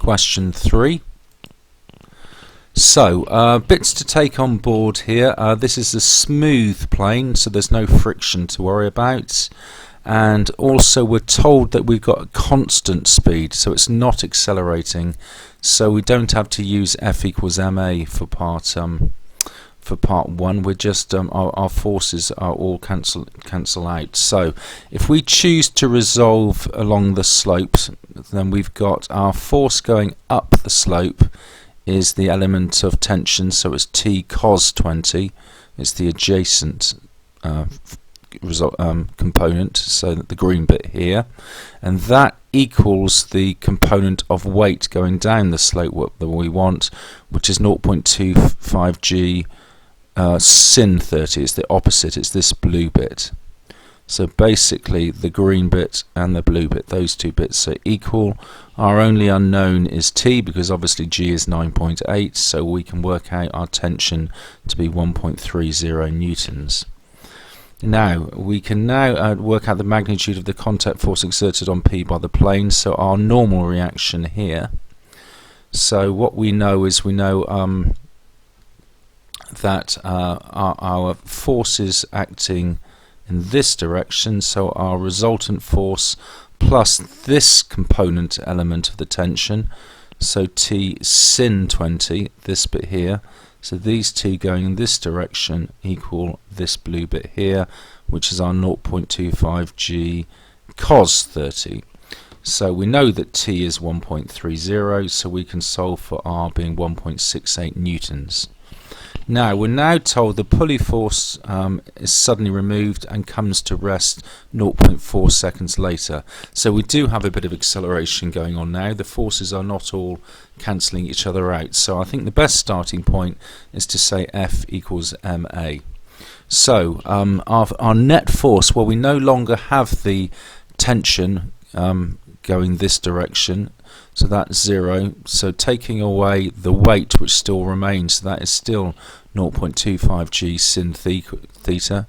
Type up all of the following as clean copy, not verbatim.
Question 3. So, bits to take on board here. This is a smooth plane, so there's no friction to worry about. And also we're told that we've got a constant speed, so it's not accelerating. So we don't have to use F equals ma for part 1. We're just our forces are all cancel out. So if we choose to resolve along the slopes, then we've got our force going up the slope is the element of tension, so it's T cos 20. It's the adjacent component, so the green bit here, and that equals the component of weight going down the slope that we want, which is 0.25 g sin 30. It's the opposite, it's this blue bit. So basically the green bit and the blue bit, those two bits are equal. Our only unknown is T, because obviously G is 9.8, so we can work out our tension to be 1.30 newtons. Now we can work out the magnitude of the contact force exerted on P by the plane, so our normal reaction here. So what we know is that our force is acting in this direction, so our resultant force plus this component element of the tension, so T sin 20, this bit here, so these two going in this direction equal this blue bit here, which is our 0.25 g cos 30. So we know that T is 1.30, so we can solve for R being 1.68 newtons. Now we're now told the pulley force is suddenly removed and comes to rest 0.4 seconds later. So we do have a bit of acceleration going on now. The forces are not all cancelling each other out. So I think the best starting point is to say F equals ma. So our net force, well, we no longer have the tension going this direction, so that's 0. So taking away the weight, which still remains, so that is still 0.25 g sin 30,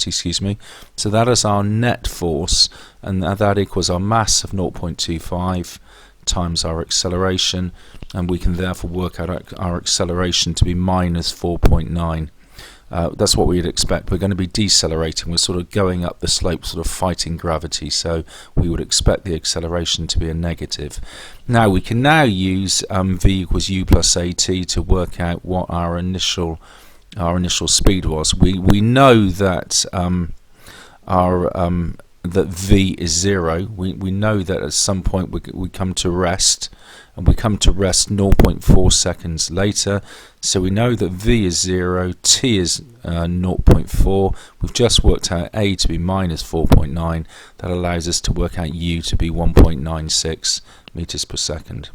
excuse me. So that is our net force, and that equals our mass of 0.25 times our acceleration, and we can therefore work out our acceleration to be minus 4.9. That's what we'd expect. We're going to be decelerating. We're sort of going up the slope, sort of fighting gravity, so we would expect the acceleration to be a negative. Now we can now use v equals u plus at to work out what our initial speed was. We know that that v is 0. We know that at some point we come to rest, and we come to rest 0.4 seconds later, so we know that v is 0, t is 0.4. We've just worked out a to be minus 4.9. That allows us to work out u to be 1.96 meters per second.